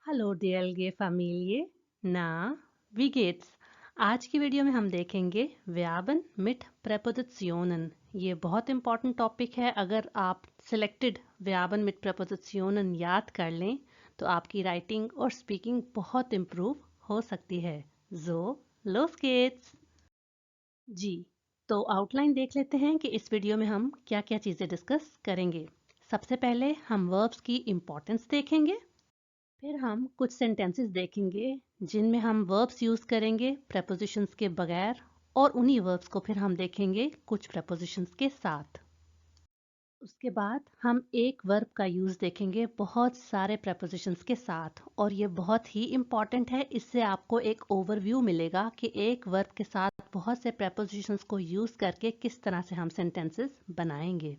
Hello DLG Familie, ना wie geht's? आज की वीडियो में हम देखेंगे Verben mit Präpositionen। ये बहुत इंपॉर्टेंट टॉपिक है। अगर आप सिलेक्टेड Verben mit Präpositionen याद कर लें तो आपकी राइटिंग और स्पीकिंग बहुत इम्प्रूव हो सकती है। So, los geht's! जी, तो आउटलाइन देख लेते हैं कि इस वीडियो में हम क्या-क्या चीज़ें डिस्कस करेंगे। सबसे पहले हम वर्ब्स की इम्पोर्टेंस देखेंगे। फिर हम कुछ सेंटेंसेस देखेंगे जिनमें हम वर्ब्स यूज करेंगे प्रेपोजिशंस के बगैर, और उन्हीं वर्ब्स को फिर हम देखेंगे कुछ प्रेपोजिशंस के साथ। उसके बाद हम एक वर्ब का यूज देखेंगे बहुत सारे प्रेपोजिशंस के साथ, और ये बहुत ही इम्पॉर्टेंट है। इससे आपको एक ओवरव्यू मिलेगा कि एक वर्ब के साथ बहुत से प्रेपोजिशंस को यूज करके किस तरह से हम सेंटेंसेस बनाएंगे।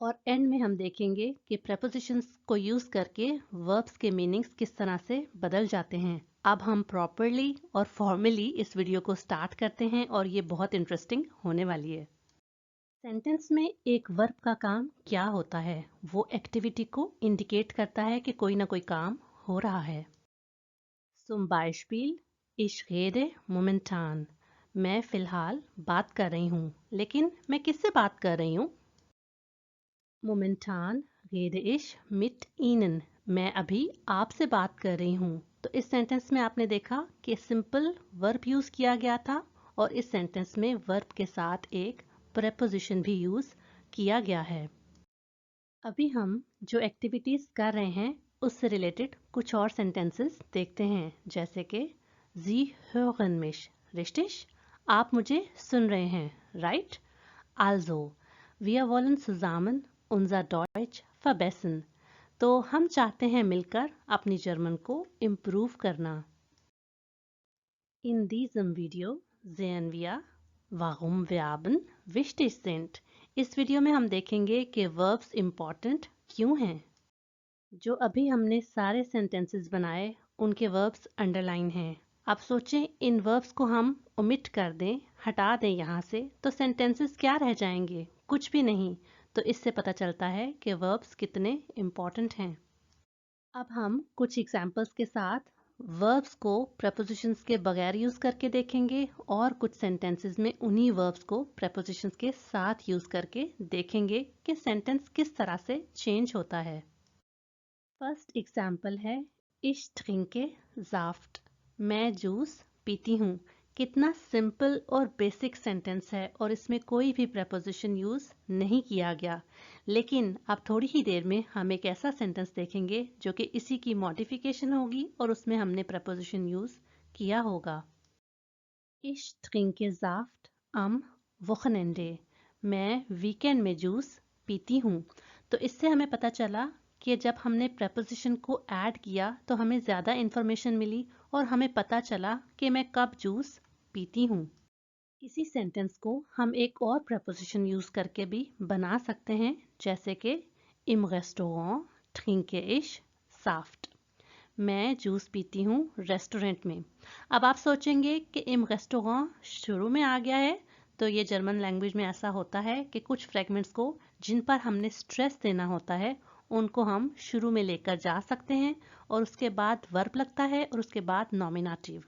और एंड में हम देखेंगे कि प्रेपोजिशंस को यूज करके वर्ब्स के मीनिंग्स किस तरह से बदल जाते हैं। अब हम प्रॉपरली और फॉर्मली इस वीडियो को स्टार्ट करते हैं, और ये बहुत इंटरेस्टिंग होने वाली है। सेंटेंस में एक वर्ब का काम क्या होता है? वो एक्टिविटी को इंडिकेट करता है कि कोई ना कोई काम हो रहा है। Zum Beispiel, ich rede momentan। मैं फिलहाल बात कर रही हूँ। लेकिन मैं किससे बात कर रही हूँ? Momentan rede ich mit Ihnen। मैं अभी आपसे बात कर रही हूँ। तो इस सेंटेंस में आपने देखा कि सिंपल वर्ब यूज किया गया था, और इस सेंटेंस में वर्ब के साथ एक प्रेपोजिशन भी यूज किया गया है। अभी हम जो एक्टिविटीज कर रहे हैं उससे रिलेटेड कुछ और सेंटेंसेस देखते हैं, जैसे कि Sie hören mich, richtig? आप मुझे सुन रहे हैं, right? Also, wir wollen zusammen unser Deutsch verbessern। तो हम चाहते हैं मिलकर अपनी जर्मन को इम्प्रूव करना। In diesem Video sehen wir, warum Verben wichtig sind। इस वीडियो में हम देखेंगे कि verbs इम्पोर्टेंट क्यों हैं। जो अभी हमने सारे सेंटेंसेस बनाए उनके verbs अंडरलाइन हैं। अब सोचें इन verbs को हम ओमिट कर दें, हटा दें यहाँ से, तो सेंटेंसेस क्या रह जाएंगे? कुछ भी नहीं। तो इससे पता चलता है कि verbs कितने इम्पोर्टेंट हैं। अब हम कुछ एग्जाम्पल्स के साथ verbs को prepositions के बगैर यूज करके देखेंगे, और कुछ सेंटेंसेस में उन्हीं verbs को prepositions के साथ यूज करके देखेंगे कि सेंटेंस किस तरह से चेंज होता है। फर्स्ट एग्जाम्पल है Ich trinke Saft। मैं जूस पीती हूँ। कितना सिंपल और बेसिक सेंटेंस है, और इसमें कोई भी preposition यूज नहीं किया गया। लेकिन अब थोड़ी ही देर में हम एक ऐसा सेंटेंस देखेंगे जो कि इसी की मॉडिफिकेशन होगी, और उसमें हमने preposition यूज किया होगा। Ich trinke Saft am Wochenende। मैं वीकेंड में जूस पीती हूँ। तो इससे हमें पता चला कि जब हमने preposition को ऐड किया तो हमें ज़्यादा इन्फॉर्मेशन मिली, और हमें पता चला कि मैं कब जूस पीती हूँ। इसी सेंटेंस को हम एक और preposition यूज करके भी बना सकते हैं, जैसे कि Im Restaurant trinke ich Saft। मैं जूस पीती हूँ रेस्टोरेंट में। अब आप सोचेंगे कि इम रेस्टोरेंट शुरू में आ गया है, तो ये जर्मन लैंग्वेज में ऐसा होता है कि कुछ फ्रेगमेंट्स को जिन पर हमने स्ट्रेस देना होता है उनको हम शुरू में लेकर जा सकते हैं, और उसके बाद वर्ब लगता है, और उसके बाद नॉमिनेटिव।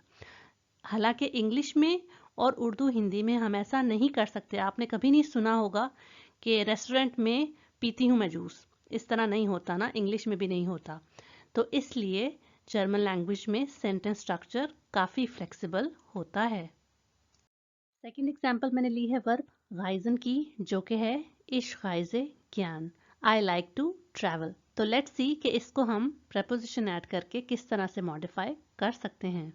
हालांकि इंग्लिश में और उर्दू हिंदी में हम ऐसा नहीं कर सकते। आपने कभी नहीं सुना होगा कि रेस्टोरेंट में पीती हूँ मैं जूस। इस तरह नहीं होता ना, इंग्लिश में भी नहीं होता। तो इसलिए जर्मन लैंग्वेज में सेंटेंस स्ट्रक्चर काफ़ी फ्लेक्सिबल होता है। सेकंड एग्जांपल मैंने ली है वर्ब राइजन की, जो कि है इश राइजे ज्ञान। I like to travel. तो लेट्स सी कि इसको हम preposition ऐड करके किस तरह से मॉडिफाई कर सकते हैं।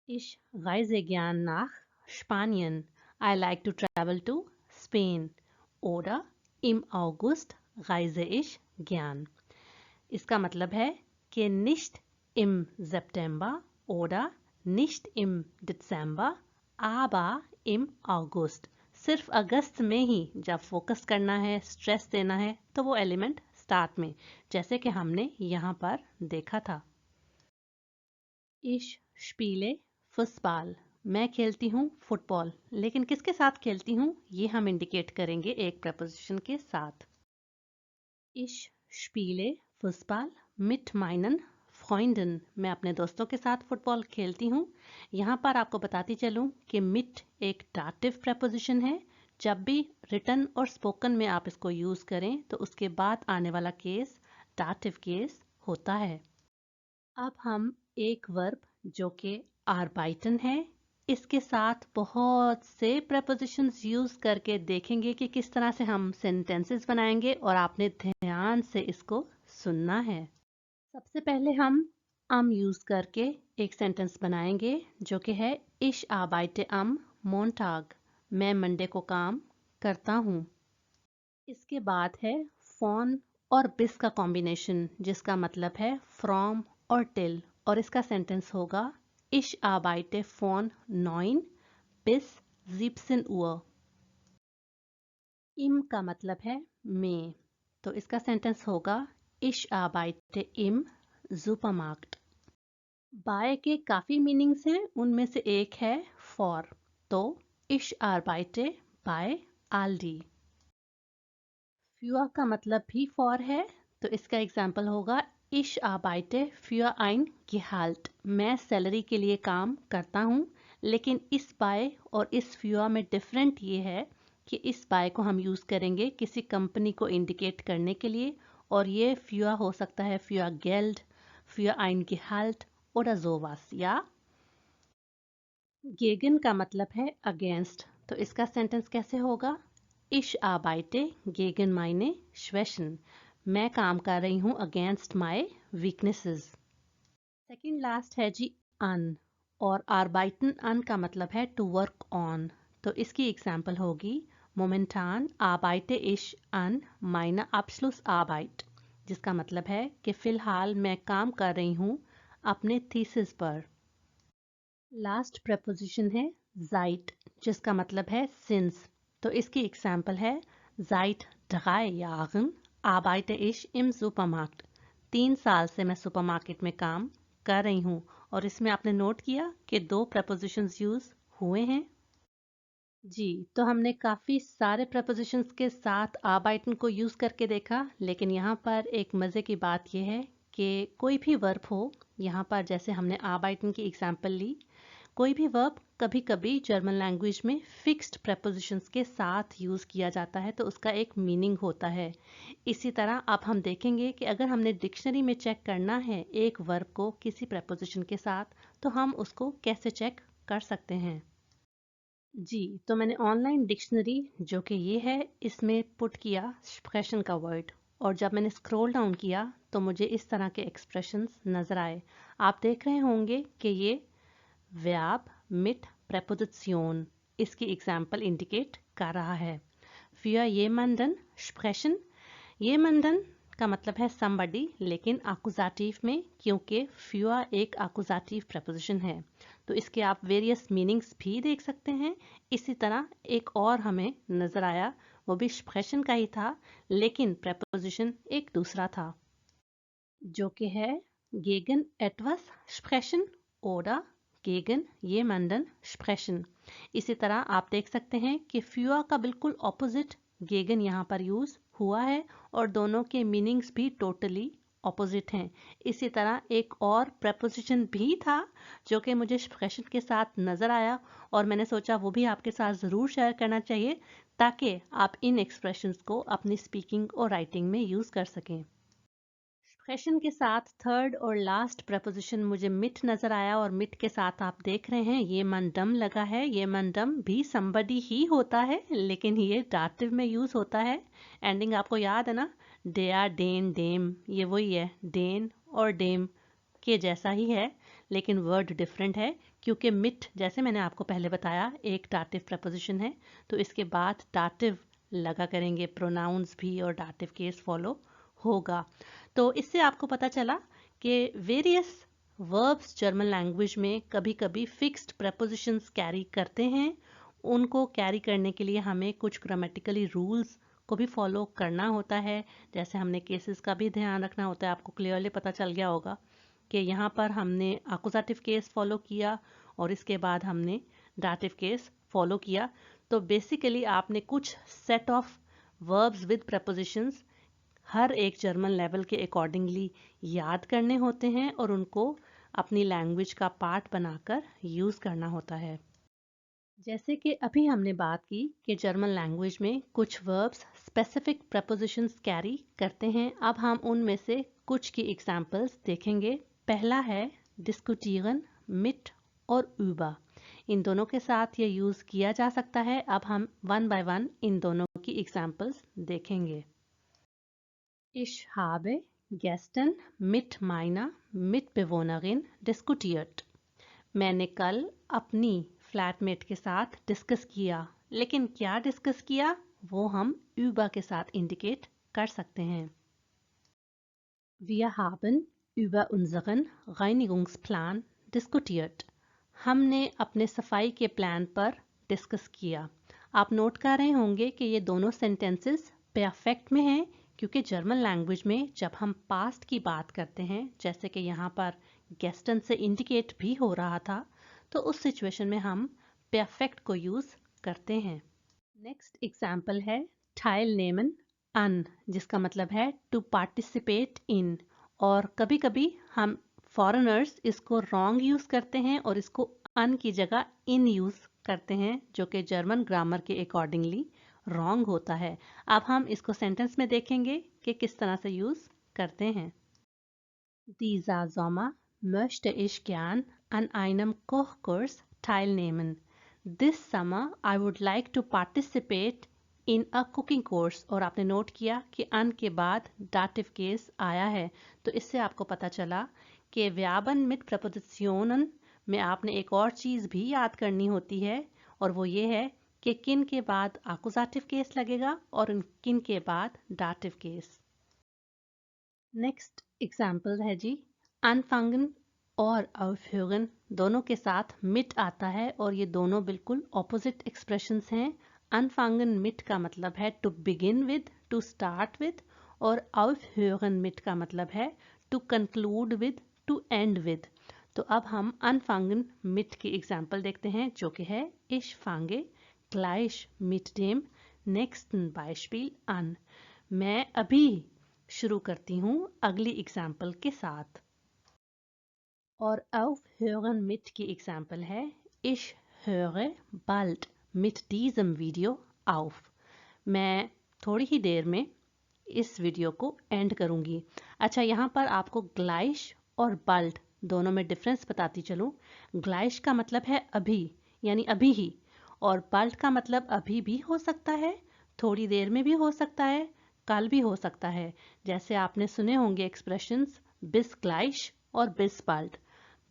Ich reise gern nach Spanien। I like to travel to Spain। Oder im August reise ich gern। इसका मतलब है कि nicht im September oder nicht im Dezember, aber im August। सिर्फ अगस्त में ही जब फोकस करना है, स्ट्रेस देना है, तो वो एलिमेंट स्टार्ट में, जैसे कि हमने यहाँ पर देखा था। Ich spiele Fußball। मैं खेलती हूँ फुटबॉल। लेकिन किसके साथ खेलती हूँ ये हम इंडिकेट करेंगे एक preposition के साथ। Ich spiele Fußball mit meinen Freunden, मैं अपने दोस्तों के साथ फुटबॉल खेलती हूँ। यहाँ पर आपको बताती चलूँ कि mit एक डाटिव प्रेपोजिशन है। जब भी रिटन और स्पोकन में आप इसको यूज़ करें तो उसके बाद आने वाला केस डाटिव केस होता है। अब हम एक वर्ब जो कि arbeiten है, इसके साथ बहुत से prepositions यूज करके देखेंगे कि किस तरह से हम सेंटेंसेस बनाएंगे और आपने ध्यान से इसको सुनना है। सबसे पहले हम यूज करके एक सेंटेंस बनाएंगे जो कि है Ich arbeite am Montag, मैं मंडे को काम करता हूँ। इसके बाद है von और bis का कॉम्बिनेशन जिसका मतलब है from और till, और इसका सेंटेंस होगा Ich arbeite von 9 bis 17 Uhr। im का मतलब है में, तो इसका सेंटेंस होगा Ich arbeite im Supermarkt। by के काफी मीनिंग्स हैं, उनमें से एक है for, तो Ich arbeite bei Aldi। für का मतलब भी for है, तो इसका एग्जाम्पल होगा Ich arbeite für ein Gehalt, मैं सैलरी के लिए काम करता हूँ। लेकिन इस by और इस für में डिफरेंट ये है कि इस by को हम यूज़ करेंगे किसी कंपनी को इंडिकेट करने के लिए, और ये für हो सकता है für Geld, für ein Gehalt oder sowas, या gegen का मतलब है अगेंस्ट, तो इसका सेंटेंस कैसे होगा Ich arbeite gegen meine Schwächen, मैं काम कर रही हूँ against my weaknesses. Second last है जी अन, और arbeiten an का मतलब है टू वर्क ऑन, तो इसकी एग्जाम्पल होगी momentan arbeite ich an meiner Abschlussarbeit, जिसका मतलब है कि फिलहाल मैं काम कर रही हूँ अपने थीसिस पर। लास्ट प्रपोजिशन है seit, जिसका मतलब है सिंस, तो इसकी एग्जाम्पल है seit 3 Jahren arbeite ich im Supermarkt, 3 साल से मैं सुपरमार्केट में काम कर रही हूँ। और इसमें आपने नोट किया कि 2 प्रपोजिशंस यूज हुए हैं। जी, तो हमने काफ़ी सारे प्रपोजिशंस के साथ arbeiten को यूज़ करके देखा, लेकिन यहाँ पर एक मज़े की बात यह है कि कोई भी वर्ब हो, यहाँ पर जैसे हमने arbeiten की एग्जाम्पल ली, कोई भी वर्ब कभी कभी जर्मन लैंग्वेज में फिक्स्ड प्रेपोजिशंस के साथ यूज़ किया जाता है, तो उसका एक मीनिंग होता है। इसी तरह अब हम देखेंगे कि अगर हमने डिक्शनरी में चेक करना है एक वर्ब को किसी प्रेपोजिशन के साथ, तो हम उसको कैसे चेक कर सकते हैं। जी, तो मैंने ऑनलाइन डिक्शनरी जो कि ये है, इसमें पुट किया स्प्रेशन का वर्ड, और जब मैंने स्क्रॉल डाउन किया तो मुझे इस तरह के एक्सप्रेशंस नज़र आए। आप देख रहे होंगे कि ये Verb mit Präposition इसकी एग्जाम्पल इंडिकेट कर रहा है। Für jemanden sprechen, jemanden का मतलब है somebody, लेकिन आकुजाटिव में, क्योंकि für एक आकुजाटिव प्रपोजिशन है, तो इसके आप वेरियस मीनिंग्स भी देख सकते हैं। इसी तरह एक और हमें नजर आया, वो भी sprechen का ही था, लेकिन प्रपोजिशन एक दूसरा था, जो कि है gegen etwas sprechen oder gegen jemanden sprechen। इसी तरह आप देख सकते हैं कि für का बिल्कुल ऑपोजिट gegen यहाँ पर यूज हुआ है, और दोनों के मीनिंग्स भी टोटली ऑपोजिट हैं। इसी तरह एक और प्रपोजिशन भी था जो कि मुझे sprechen के साथ नज़र आया, और मैंने सोचा वो भी आपके साथ ज़रूर शेयर करना चाहिए ताकि आप इन एक्सप्रेशंस को अपनी स्पीकिंग और राइटिंग में यूज़ कर सकें। एक्सप्रेशन के साथ थर्ड और लास्ट प्रपोजिशन मुझे मिट नजर आया, और मिट के साथ आप देख रहे हैं ये मंडम लगा है। ये मंडम भी somebody ही होता है, लेकिन ये डाटिव में यूज होता है। एंडिंग आपको याद है ना, डेयर, डेन, डेम, ये वही है, डेन और डेम के जैसा ही है, लेकिन वर्ड डिफरेंट है, क्योंकि मिट जैसे मैंने आपको पहले बताया एक डाटिव प्रपोजिशन है, तो इसके बाद डाटिव लगा करेंगे, प्रोनाउंस भी और डाटिव केस फॉलो होगा। तो इससे आपको पता चला कि वेरियस वर्ब्स जर्मन लैंग्वेज में कभी कभी फिक्स्ड प्रपोजिशंस कैरी करते हैं। उनको कैरी करने के लिए हमें कुछ ग्रामेटिकली रूल्स को भी फॉलो करना होता है, जैसे हमने केसेस का भी ध्यान रखना होता है। आपको क्लियरली पता चल गया होगा कि यहाँ पर हमने अकुजाटिव केस फॉलो किया और इसके बाद हमने डाटिव केस फॉलो किया। तो बेसिकली आपने कुछ set of verbs with prepositions हर एक जर्मन लेवल के अकॉर्डिंगली याद करने होते हैं और उनको अपनी लैंग्वेज का पार्ट बनाकर यूज़ करना होता है। जैसे कि अभी हमने बात की कि जर्मन लैंग्वेज में कुछ वर्ब्स स्पेसिफिक प्रपोजिशंस कैरी करते हैं। अब हम उनमें से कुछ की एग्जांपल्स देखेंगे। पहला है डिस्कुटिeren mit और über। इन दोनों के साथ ये यूज़ किया जा सकता है। अब हम वन बाय वन इन दोनों की एग्जांपल्स देखेंगे। Ich habe gestern mit meiner Mitbewohnerin diskutiert। मैंने कल अपनी फ्लैटमेट के साथ डिस्कस किया। लेकिन क्या डिस्कस किया वो हम über के साथ इंडिकेट कर सकते हैं। Wir haben über unseren Reinigungsplan diskutiert। हमने अपने सफाई के प्लान पर डिस्कस किया। आप नोट कर रहे होंगे कि ये दोनों सेंटेंसेस परफेक्ट में हैं, क्योंकि जर्मन लैंग्वेज में जब हम पास्ट की बात करते हैं, जैसे कि यहाँ पर गेस्टन से इंडिकेट भी हो रहा था, तो उस सिचुएशन में हम परफेक्ट को यूज़ करते हैं। नेक्स्ट एग्जाम्पल है teilnehmen an, जिसका मतलब है टू पार्टिसिपेट इन। और कभी कभी हम फॉरेनर्स इसको रॉन्ग यूज़ करते हैं और इसको अन की जगह इन यूज़ करते हैं, जो कि जर्मन ग्रामर के अकॉर्डिंगली रॉन्ग होता है। अब हम इसको सेंटेंस में देखेंगे कि किस तरह से यूज़ करते हैं। Dieser Sommer möchte ich gern an einem Kochkurs teilnehmen. This summer I would like to participate in a cooking course। और आपने नोट किया कि अन के बाद डाटिव केस आया है, तो इससे आपको पता चला कि व्यापन मिट प्रपोजिशनन में आपने एक और चीज़ भी याद करनी होती है, और वो ये है कि किन के बाद आकुजाटिव केस लगेगा और किन के बाद डाटिव केस। नेक्स्ट एग्जाम्पल है जी अनफंगन और aufhören दोनों के साथ मिट आता है, और ये दोनों बिल्कुल ऑपोजिट एक्सप्रेशंस हैं। अनफंगन मिट का मतलब है to begin with, to start with, और aufhören मिट का मतलब है to conclude with, to end with. तो अब हम अनफंगन मिट की एग्जाम्पल देखते हैं, जो कि है ich fange gleich mit dem nächsten Beispiel an। मैं अभी शुरू करती हूँ अगली एग्जाम्पल के साथ। और aufhören mit की एग्जाम्पल है Ich höre bald mit diesem Video auf। मैं थोड़ी ही देर में इस वीडियो को एंड करूंगी। अच्छा, यहाँ पर आपको gleich और bald दोनों में डिफरेंस बताती चलूँ। gleich का मतलब है अभी, यानी अभी ही, और bald का मतलब अभी भी हो सकता है, थोड़ी देर में भी हो सकता है, कल भी हो सकता है। जैसे आपने सुने होंगे एक्सप्रेशंस bis gleich और bis bald।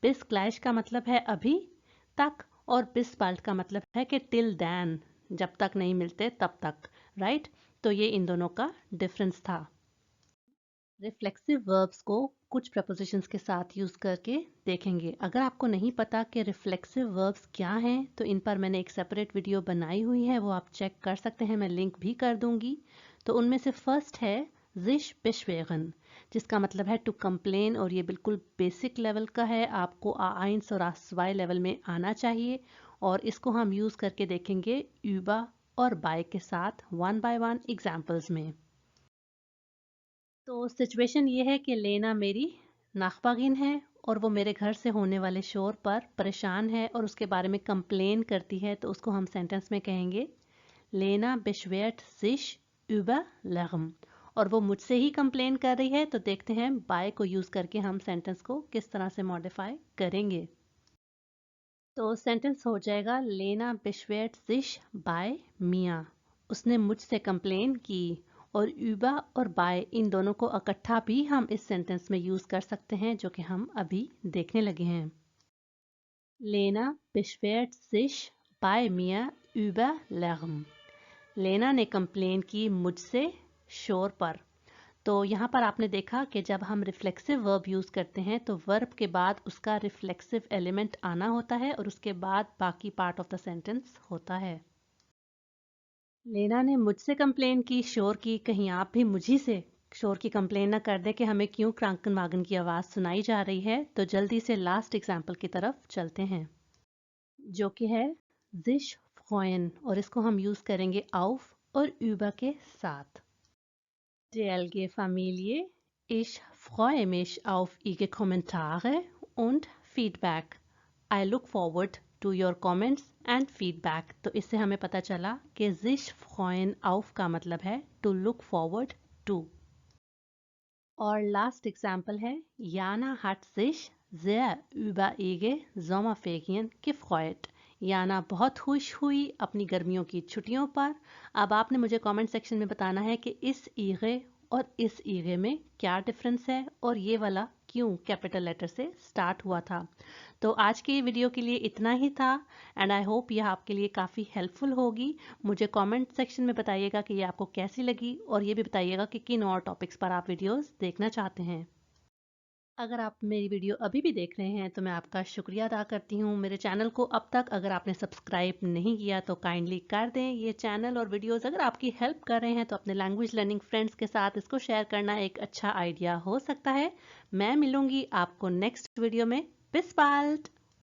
bis gleich का मतलब है अभी तक, और bis bald का मतलब है कि till then, जब तक नहीं मिलते तब तक, राइट। तो ये इन दोनों का डिफरेंस था। रिफ्लेक्सिव वर्ब्स को कुछ प्रपोजिशंस के साथ यूज़ करके देखेंगे। अगर आपको नहीं पता कि रिफ्लेक्सिव वर्ब्स क्या हैं, तो इन पर मैंने एक सेपरेट वीडियो बनाई हुई है, वो आप चेक कर सकते हैं, मैं लिंक भी कर दूंगी। तो उनमें से फर्स्ट है sich beschweren, जिसका मतलब है टू कंप्लेन, और ये बिल्कुल बेसिक लेवल का है, आपको A1 और A2 लेवल में आना चाहिए। और इसको हम यूज़ करके देखेंगे über और by के साथ वन बाय वन एग्जाम्पल्स में। तो सिचुएशन ये है कि लेना मेरी नाखबागिन है और वो मेरे घर से होने वाले शोर पर परेशान है और उसके बारे में कंप्लेन करती है, तो उसको हम सेंटेंस में कहेंगे लेना beschwert sich über Lärm। और वो मुझसे ही कंप्लेन कर रही है, तो देखते हैं बाय को यूज़ करके हम सेंटेंस को किस तरह से मॉडिफाई करेंगे। तो सेंटेंस हो जाएगा लेना beschwert sich bei mir। उसने मुझसे कंप्लेन की। और über और by इन दोनों को इकट्ठा भी हम इस सेंटेंस में यूज़ कर सकते हैं, जो कि हम अभी देखने लगे हैं। लेना beschwert sich bei mir über Lärm। लेना ने कंप्लेन की मुझसे शोर पर। तो यहाँ पर आपने देखा कि जब हम रिफ्लेक्सिव वर्ब यूज़ करते हैं तो वर्ब के बाद उसका रिफ्लेक्सिव एलिमेंट आना होता है और उसके बाद बाकी पार्ट ऑफ द सेंटेंस होता है। लेना ने मुझसे कंप्लेन की शोर की, कहीं आप भी मुझी से शोर की कंप्लेन ना कर दे कि हमें क्यों क्रांकनवागन की आवाज़ सुनाई जा रही है। तो जल्दी से लास्ट एग्जाम्पल की तरफ चलते हैं, जो कि है sich freuen, और इसको हम यूज़ करेंगे auf और über के साथ। DLG Familie. Ich freue mich auf Ihre Kommentare und Feedback. I look forward to your comments and feedback. तो इससे हमें पता चला कि sich freuen auf का मतलब है to look forward to. और लास्ट एग्जाम्पल है Jana hat sich sehr über ihre Sommerferien gefreut. याना बहुत खुश हुई अपनी गर्मियों की छुट्टियों पर. अब आपने मुझे कमेंट सेक्शन में बताना है कि इस ईगे और इस ईगे में क्या डिफरेंस है और ये वाला क्यों कैपिटल लेटर से स्टार्ट हुआ था. तो आज के वीडियो के लिए इतना ही था एंड आई होप यह आपके लिए काफ़ी हेल्पफुल होगी. मुझे कमेंट सेक्शन में बताइएगा कि ये आपको कैसी लगी और ये भी बताइएगा कि किन और टॉपिक्स पर आप वीडियोस देखना चाहते हैं. अगर आप मेरी वीडियो अभी भी देख रहे हैं तो मैं आपका शुक्रिया अदा करती हूँ. मेरे चैनल को अब तक अगर आपने सब्सक्राइब नहीं किया तो काइंडली कर दें. ये चैनल और वीडियोस अगर आपकी हेल्प कर रहे हैं तो अपने लैंग्वेज लर्निंग फ्रेंड्स के साथ इसको शेयर करना एक अच्छा आइडिया हो सकता है. मैं मिलूंगी आपको नेक्स्ट वीडियो में. बिस बाल्ड.